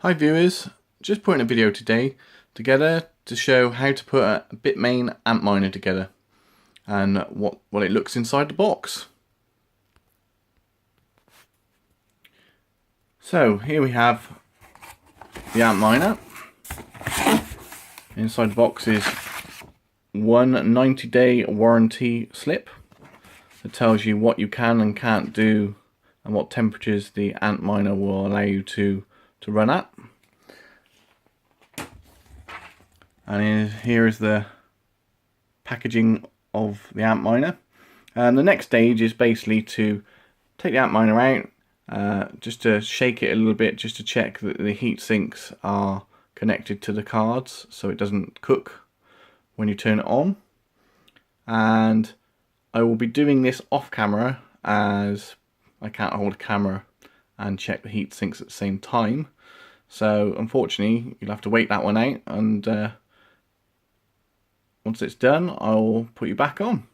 Hi viewers, just putting a video together to show how to put a Bitmain Antminer together and what it looks inside the box. So here we have the Antminer. Inside the box is one 90-day warranty slip that tells you what you can and can't do and what temperatures the Antminer will allow you to run at. And here is the packaging of the Antminer. And the next stage is basically to take the Antminer out, just to shake it a little bit, just to check that the heat sinks are connected to the cards so it doesn't cook when you turn it on. And I will be doing this off camera as I can't hold a camera and check the heat sinks at the same time. So unfortunately you'll have to wait that one out, and once it's done I'll put you back on.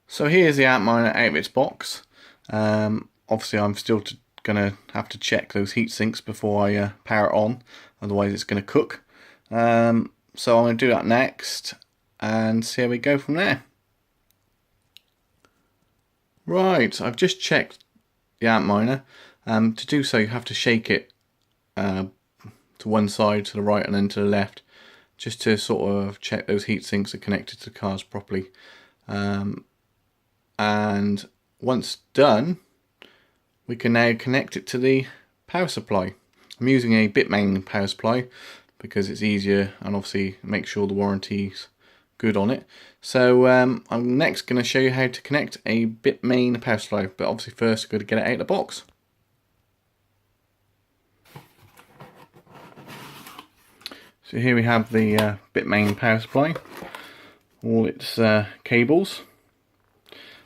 So here's the Antminer out of its box. Obviously I'm still gonna have to check those heat sinks before I power it on, otherwise it's gonna cook. So I'm gonna do that next and see how we go from there. Right, I've just checked the Antminer. To do so you have to shake it to one side, to the right, and then to the left, just to sort of check those heat sinks are connected to the cards properly. And once done, we can now connect it to the power supply. I'm using a Bitmain power supply because it's easier and obviously make sure the warranty's good on it. So I'm next going to show you how to connect a Bitmain power supply, but obviously first I've got to get it out of the box. So here we have the Bitmain power supply, all its cables.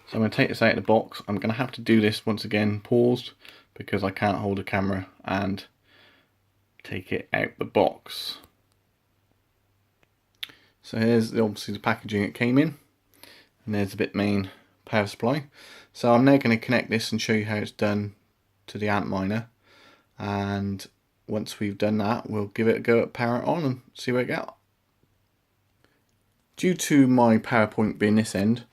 So I'm going to take this out of the box. I'm going to have to do this once again paused because I can't hold a camera and take it out the box. So here's obviously the packaging it came in, and there's the Bitmain power supply. So I'm now going to connect this and show you how it's done to the Antminer, and once we've done that we'll give it a go at power it on and see where it goes. Due to my power point being this end,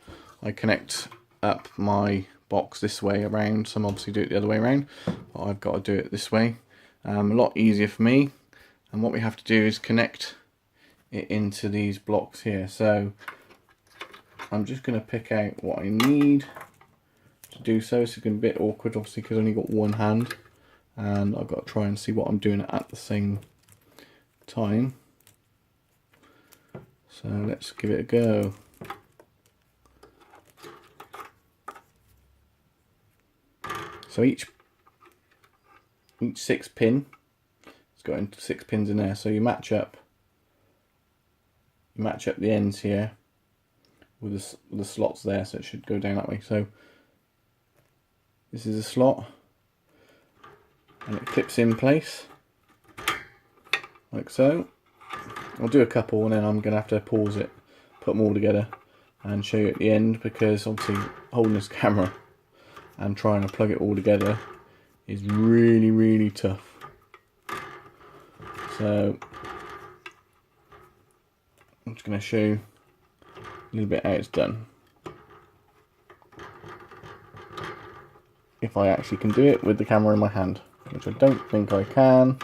I connect up my box this way around. Some obviously do it the other way around, but I've got to do it this way. A lot easier for me. And what we have to do is connect it into these blocks here. So I'm just going to pick out what I need to do so. It's going to be a bit awkward obviously because I've only got one hand and I've got to try and see what I'm doing at the same time. So let's give it a go. So each 6 pin, it's got 6 pins in there. So you match up the ends here with the slots there, so it should go down that way. So this is a slot, and it clips in place like so. I'll do a couple, and then I'm going to have to pause it, put them all together, and show you at the end, because obviously holding this camera and trying to plug it all together is really tough. So I'm just going to show you a little bit how it's done. If I actually can do it with the camera in my hand, which I don't think I can.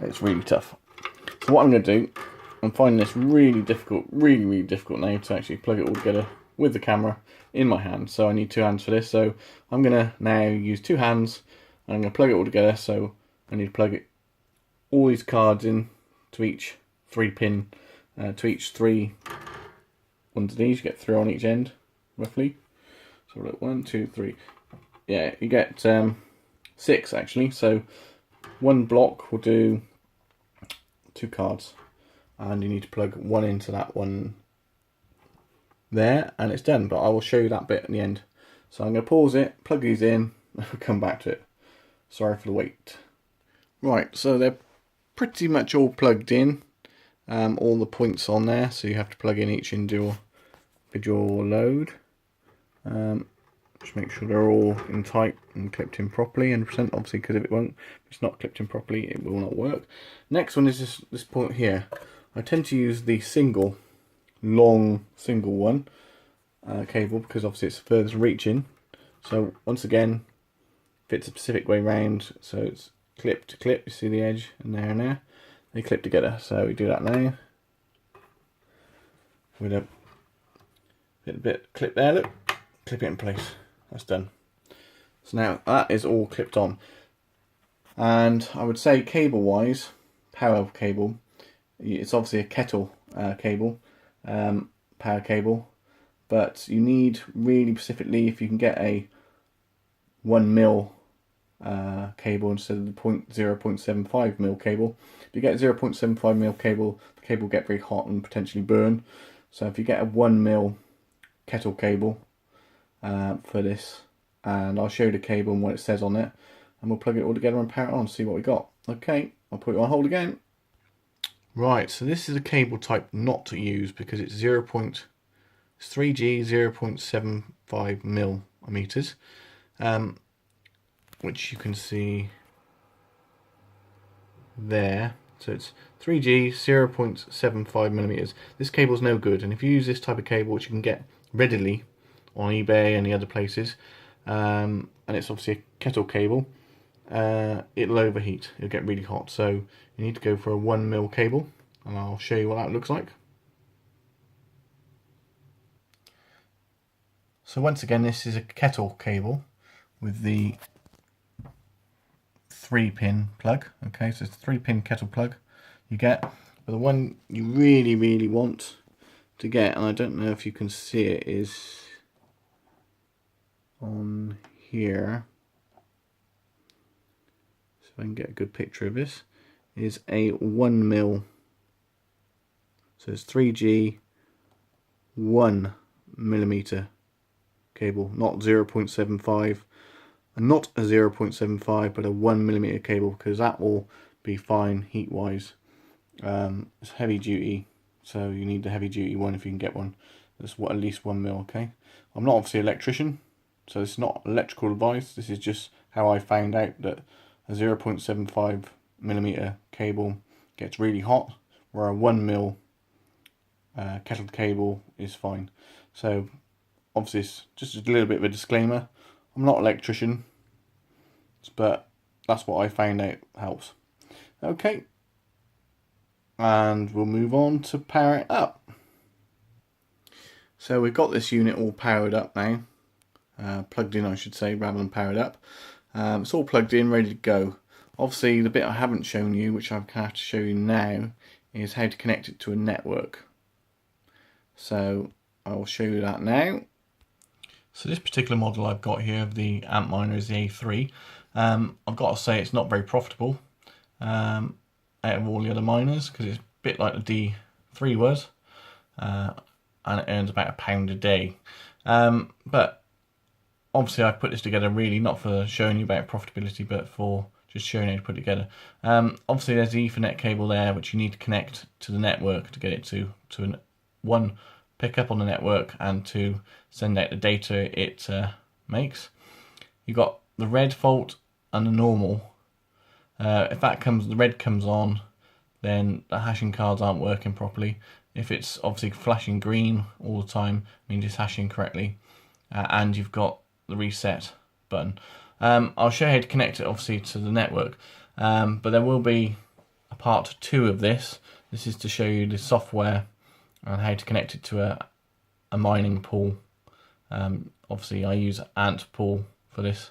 It's really tough. So what I'm going to do, I'm finding this really difficult now to actually plug it all together with the camera in my hand. So I need 2 hands for this. So I'm going to now use 2 hands and I'm going to plug it all together. So I need to plug all these cards in to each 3 pin, to each 3 ones of these. You get 3 on each end, roughly. So look, 1, 2, 3. Yeah, you get 6 actually. So one block will do 2 cards, and you need to plug one into that one there, and it's done. But I will show you that bit in the end. So I'm going to pause it, plug these in, and we'll come back to it. Sorry for the wait. Right, so they're pretty much all plugged in. all the points on there, so you have to plug in each individual load. Just make sure they're all in tight and clipped in properly, and obviously, because if it's not clipped in properly, it will not work. Next one is this point here. I tend to use the long single one cable, because obviously it's furthest reaching. So once again, fits a specific way round, so it's clip to clip. You see the edge, and there, they clip together. So we do that now with a bit clip there. Look, clip it in place. That's done. So now that is all clipped on, and I would say cable wise, power cable, it's obviously a kettle cable, power cable, but you need really specifically, if you can get a 1mm cable instead of the 0.75mm cable. If you get a 0.75mm cable, the cable will get very hot and potentially burn. So if you get a 1mm kettle cable for this, and I'll show you the cable and what it says on it, and we'll plug it all together and power it on, see what we got. Okay, I'll put it on hold again. Right, so this is a cable type not to use, because it's 3G 0.75 millimeters, which you can see there. So it's 3G 0.75 millimeters. This cable's no good, and if you use this type of cable, which you can get readily on eBay and the other places, and it's obviously a kettle cable, it'll overheat, it'll get really hot. So you need to go for a 1mm cable, and I'll show you what that looks like. So once again, this is a kettle cable with the 3-pin plug. Okay, so it's a 3-pin kettle plug you get, but the one you really want to get, and I don't know if you can see it, is on here. So if I can get a good picture of this, is a 1mm. So it's 3G 1mm cable, not 0.75, and not a 0.75, but a 1mm cable, because that will be fine heat wise. It's heavy duty, so you need the heavy duty one if you can get one. That's at least 1mm. Okay, I'm not obviously an electrician, so it's not electrical advice. This is just how I found out that a 0.75mm cable gets really hot, where a 1mm kettle cable is fine. So obviously it's just a little bit of a disclaimer. I'm not an electrician, but that's what I found out helps. Okay, and we'll move on to power it up. So we've got this unit all powered up now, plugged in I should say, rather than powered up. It's all plugged in, ready to go. Obviously the bit I haven't shown you, which I have to show you now, is how to connect it to a network. So I will show you that now. So this particular model I've got here of the Antminer is the A3. I've got to say it's not very profitable out of all the other miners, because it's a bit like the D3 was, and it earns about £1 a day. But obviously I've put this together really not for showing you about profitability, but for just showing how to put it together. Obviously there's the Ethernet cable there, which you need to connect to the network to get it to one, pick up on the network, and to send out the data it makes. You've got the red fault and the normal. If the red comes on, then the hashing cards aren't working properly. If it's obviously flashing green all the time, it means it's hashing correctly, and you've got the reset button. I'll show you how to connect it obviously to the network, but there will be a part 2 of this. This is to show you the software and how to connect it to a mining pool. Obviously I use Ant pool for this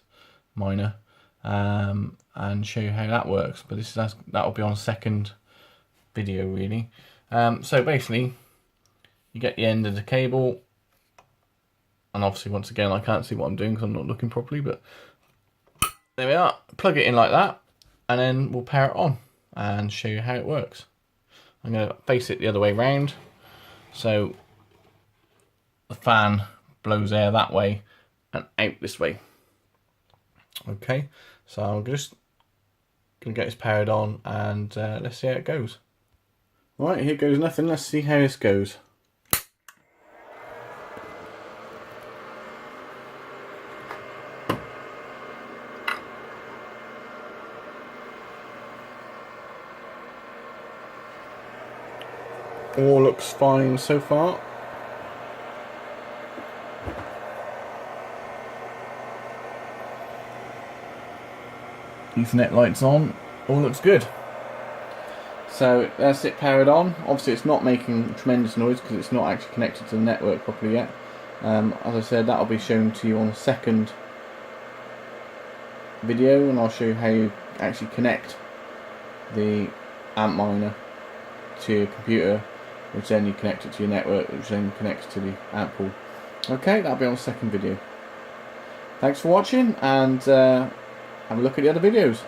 miner, and show you how that works, but that will be on a second video really. So basically you get the end of the cable, and obviously once again I can't see what I'm doing because I'm not looking properly, but there we are. Plug it in like that, and then we'll power it on and show you how it works. I'm going to face it the other way round, so the fan blows air that way and out this way. Okay, so I'm just going to get this powered on, and let's see how it goes. Right, here goes nothing. Let's see how this goes. All looks fine so far. Ethernet lights on, all looks good. So that's it powered on. Obviously it's not making tremendous noise because it's not actually connected to the network properly yet. As I said, that'll be shown to you on the second video, and I'll show you how you actually connect the Antminer to your computer, which then you connect it to your network, which then connects to the amp pool. Okay, that'll be on the second video. Thanks for watching, and have a look at the other videos.